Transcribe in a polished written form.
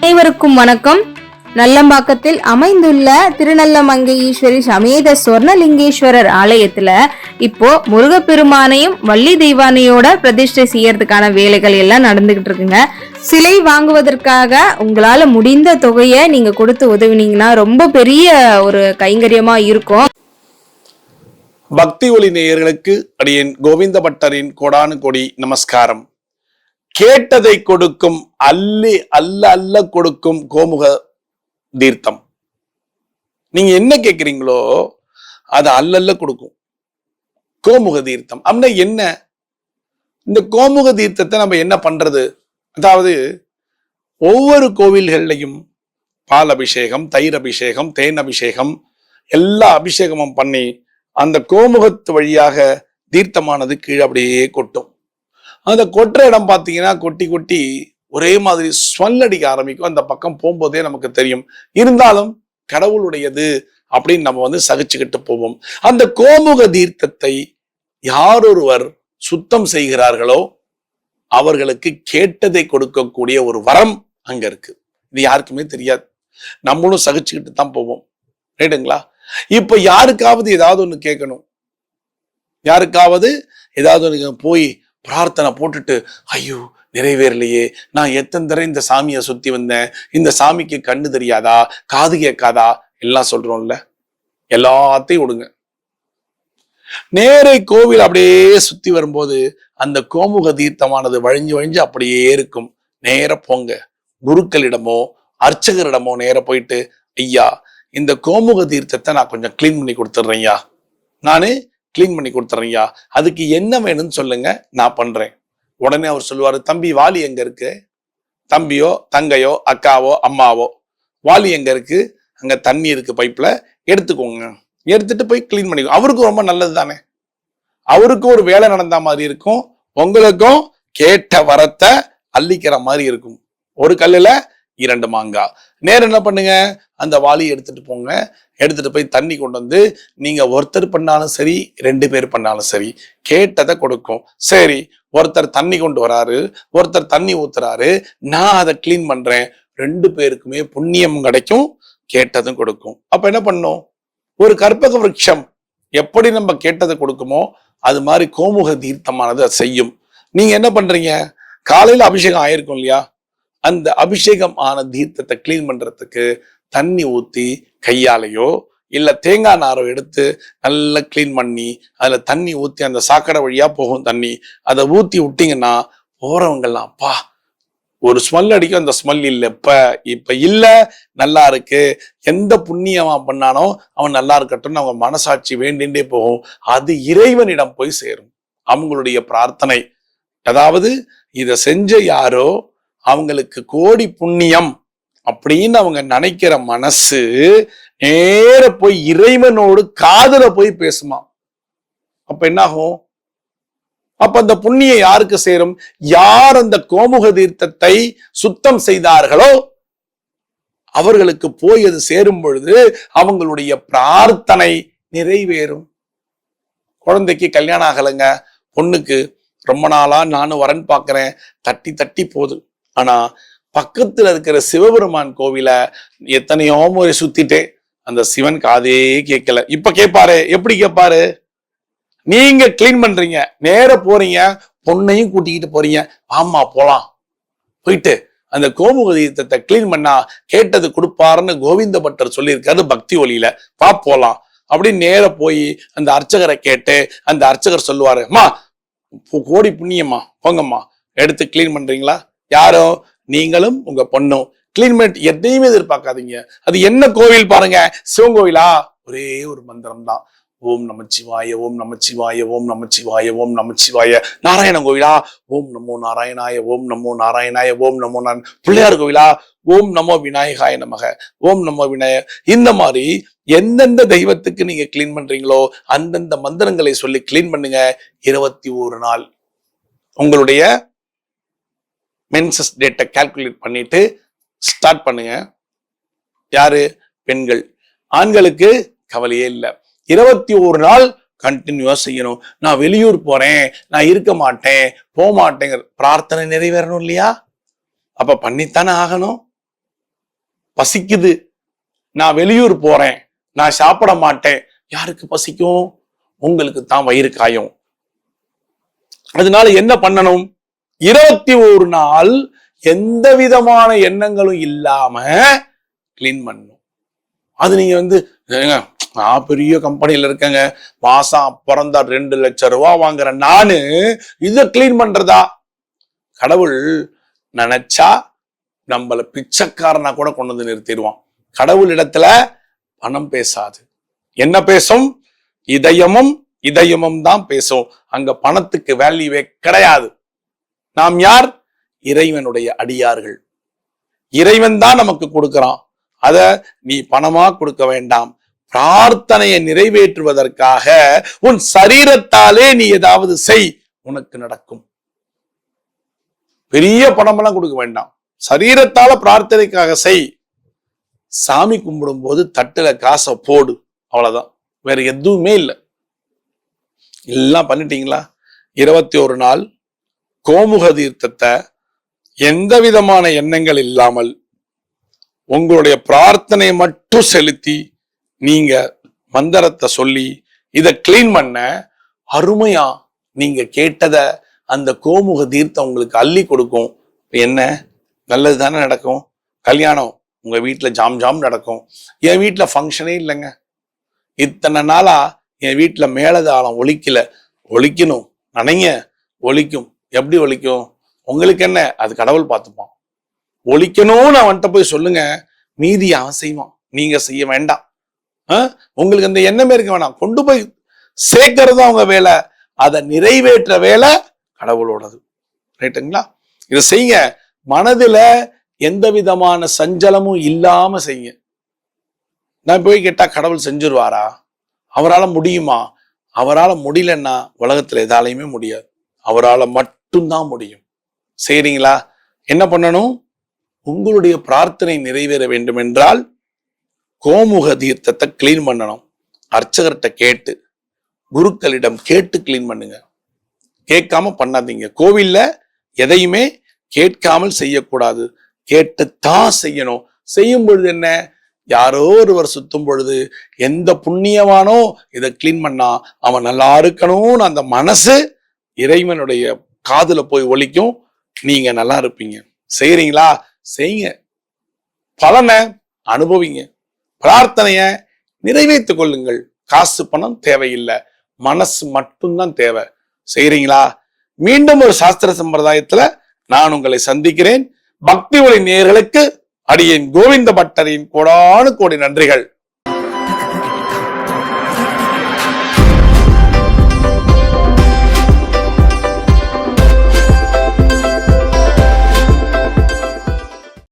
அனைவருக்கும் வணக்கம். நல்லம்பாக்கத்தில் அமைந்துள்ள திருநல்லமங்கை ஈஸ்வரி சமேத சொர்ணலிங்கேஸ்வரர் ஆலயத்துல இப்போ முருகப்பெருமானையும் வள்ளி தெய்வானையோட பிரதிஷ்டை செய்யறதுக்கான வேலைகள் எல்லாம் நடந்துகிட்டு இருக்குங்க. சிலை வாங்குவதற்காக உங்களால முடிந்த தொகையை நீங்க கொடுத்து உதவினீங்கன்னா ரொம்ப பெரிய ஒரு கைங்கரியமா இருக்கும். பக்தி ஒளி நேயர்களுக்கு அடியேன் கோவிந்த பட்டரின் கோடானு கோடி நமஸ்காரம். கேட்டதை கொடுக்கும் அல்ல கொடுக்கும் கோமுக தீர்த்தம். நீங்க என்ன கேட்கிறீங்களோ அது அல்ல கொடுக்கும் கோமுக தீர்த்தம். அப்படின்னா என்ன? இந்த கோமுக தீர்த்தத்தை நம்ம என்ன பண்றது? அதாவது ஒவ்வொரு கோவில்கள்லையும் பால் அபிஷேகம், தயிர் அபிஷேகம், தேன் அபிஷேகம், எல்லா அபிஷேகமும் பண்ணி அந்த கோமுகத்து வழியாக தீர்த்தமானது கீழே அப்படியே கொட்டும். அந்த கொட்டுற இடம் பார்த்தீங்கன்னா கொட்டி கொட்டி ஒரே மாதிரி ஸ்மெல் அடிக்க ஆரம்பிக்கும். அந்த பக்கம் போகும்போதே நமக்கு தெரியும். இருந்தாலும் கடவுளுடையது அப்படின்னு நம்ம சகிச்சுக்கிட்டு போவோம். அந்த கோமுக தீர்த்தத்தை யாரொருவர் சுத்தம் செய்கிறார்களோ அவர்களுக்கு கேட்டதை கொடுக்கக்கூடிய ஒரு வரம் அங்க இருக்கு. இது யாருக்குமே தெரியாது. நம்மளும் சகிச்சுக்கிட்டு தான் போவோம். ரைட்டுங்களா? இப்ப யாருக்காவது ஏதாவது ஒண்ணு கேட்கணும், யாருக்காவது ஏதாவது ஒண்ணு போய் பிரார்த்தனை போட்டுட்டு ஐயோ நிறைவேறலையே, நான் எத்தனை தடவை இந்த சாமியை சுத்தி வந்தேன், இந்த சாமிக்கு கண்ணு தெரியாதா, காது கேட்காதா எல்லாம் சொல்றோம்ல, எல்லாத்தையும் விடுங்க. நேரே கோவில் அப்படியே சுத்தி வரும்போது அந்த கோமுக தீர்த்தமானது வழிஞ்சு வழிஞ்சு அப்படியே இருக்கும். நேர போங்க, குருக்களிடமோ அர்ச்சகரிடமோ நேர போயிட்டு ஐயா இந்த கோமுக தீர்த்தத்தை நான் கொஞ்சம் கிளீன் பண்ணி கொடுத்துட்றேன்யா, நானு கிளீன் பண்ணி கொடுத்துட்றேன்யா, அதுக்கு என்ன வேணும்னு சொல்லுங்க, நான் பண்றேன். உடனே அவர் சொல்லுவாரு, தம்பி வாளி எங்க இருக்கு? தம்பியோ தங்கையோ அக்காவோ அம்மாவோ வாளி எங்க இருக்கு? அங்க தண்ணி இருக்கு பைப்ல, எடுத்துக்கோங்க, எடுத்துட்டு போய் கிளீன் பண்ணிக்கோ. அவருக்கும் ரொம்ப நல்லது தானே, அவருக்கும் ஒரு வேலை நடந்த மாதிரி இருக்கும், உங்களுக்கும் கேட்ட வரத்தை அள்ளிக்கிற மாதிரி இருக்கும். ஒரு கல்லுல இரண்டு மாங்காய். நேரம் என்ன பண்ணுங்க, அந்த வாளியை எடுத்துட்டு போங்க, எடுத்துட்டு போய் தண்ணி கொண்டு வந்து நீங்க ஒருத்தர் பண்ணாலும் சரி, ரெண்டு பேர் பண்ணாலும் சரி, கேட்டதை கொடுக்கும். சரி, ஒருத்தர் தண்ணி கொண்டு வராரு, ஒருத்தர் தண்ணி ஊத்துறாரு, நான் அதை கிளீன் பண்றேன், ரெண்டு பேருக்குமே புண்ணியம் கிடைக்கும், கேட்டதும் கொடுக்கும். அப்ப என்ன பண்ணும்? ஒரு கற்பக விருட்சம் எப்படி நம்ம கேட்டதை கொடுக்குமோ அது மாதிரி கோமுக தீர்த்தமானது அதை செய்யும். நீங்க என்ன பண்றீங்க? காலையில அபிஷேகம் ஆயிருக்கும் இல்லையா, அந்த அபிஷேகம் ஆன தீர்த்தத்தை கிளீன் பண்றதுக்கு தண்ணி ஊத்தி கையாலையோ இல்ல தேங்காய் நாரோ எடுத்து நல்லா கிளீன் பண்ணி அதுல தண்ணி ஊத்தி, அந்த சாக்கடை வழியா போகும் தண்ணி, அதை ஊத்தி விட்டீங்கன்னா போறவங்கெல்லாம் அப்பா ஒரு ஸ்மெல் அடிக்கும். அந்த ஸ்மெல் இல்ல இப்ப இல்ல, நல்லா இருக்கு, எந்த புண்ணியமா பண்ணானோ அவன் நல்லா இருக்கட்டும்னு அவங்க மனசாட்சி வேண்டின்றே போகும். அது இறைவனிடம் போய் சேரும். அவங்களுடைய பிரார்த்தனை, அதாவது இதை செஞ்ச யாரோ அவங்களுக்கு கோடி புண்ணியம் அப்படின்னு அவங்க நினைக்கிற மனசு நேர போய் இறைவனோடு காதுல போய் பேசுமா. அப்ப என்ன ஆகும்? அப்ப அந்த புண்ணியம் யாருக்கு சேரும்? யார் அந்த கோமுக தீர்த்தத்தை சுத்தம் செய்தார்களோ அவர்களுக்கு போய் அது சேரும் பொழுது அவங்களுடைய பிரார்த்தனை நிறைவேறும். குழந்தைக்கு கல்யாணம் ஆகலைங்க, பொண்ணுக்கு ரொம்ப நாளா நானும் வரன் பாக்குறேன், தட்டி தட்டி போகுது. ஆனா பக்கத்துல இருக்கிற சிவபெருமான் கோவில எத்தனையோ முறை சுத்திட்டே அந்த சிவன் காதே கேட்கல. இப்ப கேட்பாரு. எப்படி கேட்பாரு? நீங்க கிளீன் பண்றீங்க, நேர போறீங்க, பொண்ணையும் கூட்டிக்கிட்டு போறீங்க, ஆமா போலாம், போயிட்டு அந்த கோமுக தீர்த்தத்தை கிளீன் பண்ணா கேட்டது கொடுப்பாருன்னு கோவிந்த பட்டர் சொல்லியிருக்காரு பக்தி ஒலியில, பா போலாம் அப்படின்னு நேர போய் அந்த அர்ச்சகரை கேட்டு அந்த அர்ச்சகர் சொல்லுவாரு, அம்மா கோடி புண்ணியம்மா, போங்கம்மா, எடுத்து கிளீன் பண்றீங்களா? யாரோ நீங்களும் உங்க பொண்ணும் கிளீன் பண்ணி எதையுமே எதிர்பார்க்காதீங்க. அது என்ன கோவில் பாருங்க, சிவன் கோவிலா? ஒரே ஒரு மந்திரம் தான், ஓம் நமச்சிவாய, ஓம் நமச்சிவாய, ஓம் நமச்சிவாய, ஓம் நமச்சிவாய. நாராயண கோவிலா? ஓம் நமோ நாராயணாய, ஓம் நமோ நாராயணாய, ஓம் நமோ நாராயண. பிள்ளையார் கோவிலா? ஓம் நமோ விநாயகாய நமக, ஓம் நமோ விநாயக. இந்த மாதிரி எந்தெந்த தெய்வத்துக்கு நீங்க கிளீன் பண்றீங்களோ அந்தந்த மந்திரங்களை சொல்லி கிளீன் பண்ணுங்க. 21 நாள் உங்களுடைய மென்சஸ் டேட்டை கால்குலேட் பண்ணிட்டு ஸ்டார்ட் பண்ணுங்க. யாரு? பெண்கள். ஆண்களுக்கு கவலையே இல்லை. 21 நாள் கண்டினியூவா செய்யணும். நான் வெளியூர் போறேன், நான் இருக்க மாட்டேன், போக மாட்டேங்கிற பிரார்த்தனை நிறைவேறணும் இல்லையா? அப்ப பண்ணித்தானே ஆகணும். பசிக்குது, நான் வெளியூர் போறேன், நான் சாப்பிட மாட்டேன். யாருக்கு பசிக்கும்? உங்களுக்கு தான் வயிறு காயும். அதனால என்ன பண்ணணும்? 21 நாள் எந்த விதமான எண்ணங்களும் இல்லாம கிளீன் பண்ணணும். அது நீங்க நான் பெரிய கம்பெனியில இருக்கேங்க, மாசம் பிறந்தா 2 லட்சம் ரூபாய் வாங்குற நானு இத கிளீன் பண்றதா? கடவுள் நினைச்சா நம்மள பிச்சைக்காரனா கூட கொண்டு வந்து நிறுத்திடுவான். கடவுள் இடத்துல பணம் பேசாது. என்ன பேசும்? இதயமும் தான் பேசும். அங்க பணத்துக்கு வேல்யூவே கிடையாது. நாம் யார்? இறைவனுடைய அடியார்கள். இறைவன் தான் நமக்கு கொடுக்கிறான். அத நீ பணமா கொடுக்க வேண்டாம். பிரார்த்தனையை நிறைவேற்றுவதற்காக உன் சரீரத்தாலே நீ ஏதாவது செய், உனக்கு நடக்கும். பெரிய பணமெல்லாம் கொடுக்க வேண்டாம். சரீரத்தால பிரார்த்தனைக்காக செய். சாமி கும்பிடும் போது தட்டுல காசை போடு, அவ்வளவுதான். வேற எதுவுமே இல்லை. எல்லாம் பண்ணிட்டீங்களா? 21 நாள் கோமுக தீர்த்தத்தை எந்த விதமான எண்ணங்கள் இல்லாமல் உங்களுடைய பிரார்த்தனை மட்டும் செலுத்தி நீங்க மந்திரத்தை சொல்லி இத கிளீன் பண்ண அருமையா நீங்க கேட்டத அந்த கோமுக தீர்த்தம் உங்களுக்கு அள்ளி கொடுக்கும். என்ன நல்லது தானே நடக்கும்? கல்யாணம் உங்க வீட்டுல ஜாம் நடக்கும். என் வீட்டுல ஃபங்க்ஷனே இல்லைங்க, இத்தனை நாளா என் வீட்டுல மேலதாளம் ஒலிக்கல, ஒலிக்கணும், நனைங்க ஒலிக்கும். எப்படி ஒலிக்கும்? உங்களுக்கு என்ன, அது கடவுள் பார்த்துப்பான். ஒலிக்கணும்னு அவன்கிட்ட போய் சொல்லுங்க, மீதி அவன் செய்வான், நீங்க செய்ய வேண்டாம். உங்களுக்கு அந்த எண்ணமே இருக்க வேணாம், கொண்டு போய் சேர்க்கறது அவங்க வேலை, அதை நிறைவேற்ற வேலை கடவுளோடது. ரைட்டுங்களா? இதை செய்யுங்க. மனதுல எந்த விதமான சஞ்சலமும் இல்லாம செய்யுங்க. நான் போய் கேட்டா கடவுள் செஞ்சிருவாரா? அவரால் முடியுமா? அவரால் முடியலன்னா உலகத்துல எதாலையுமே முடியாது. அவரால் மட்டும்தான் முடியும். சரிங்களா? என்ன பண்ணணும்? உங்களுடைய பிரார்த்தனை நிறைவேற வேண்டும் என்றால் கோமுக தீர்த்தத்தை கிளீன் பண்ணணும். அர்ச்சகர்கிட்ட கேட்டு, குருக்களிடம் கேட்டு கிளீன் பண்ணுங்க. கேட்காம பண்ணாதீங்க. கோவில்ல எதையுமே கேட்காமல் செய்யக்கூடாது, கேட்டுத்தான் செய்யணும். செய்யும் பொழுது என்ன, யாரோ ஒருவர் சுத்தும் பொழுது எந்த புண்ணியவானோ இதை கிளீன் பண்ணா அவன் நல்லா இருக்கணும்னு அந்த மனசு இறைவனுடைய காதுல போய் ஒலிக்கும். நீங்க நல்லா இருப்பீங்க. செய்யறீங்களா? செய்யுங்க. பலனை அனுபவிங்க. பிரார்த்தனைய நிறைவேற்றிக் கொள்ளுங்கள். காசு பணம் தேவையில்லை, மனசு மட்டும்தான் தேவை. செய்யறீங்களா? மீண்டும் ஒரு சாஸ்திர சம்பிரதாயத்துல நான் உங்களை சந்திக்கிறேன். பக்தி ஒளி நேயர்களுக்கு அடியேன் கோவிந்த பட்டரின் கோடானு கோடி நன்றிகள்.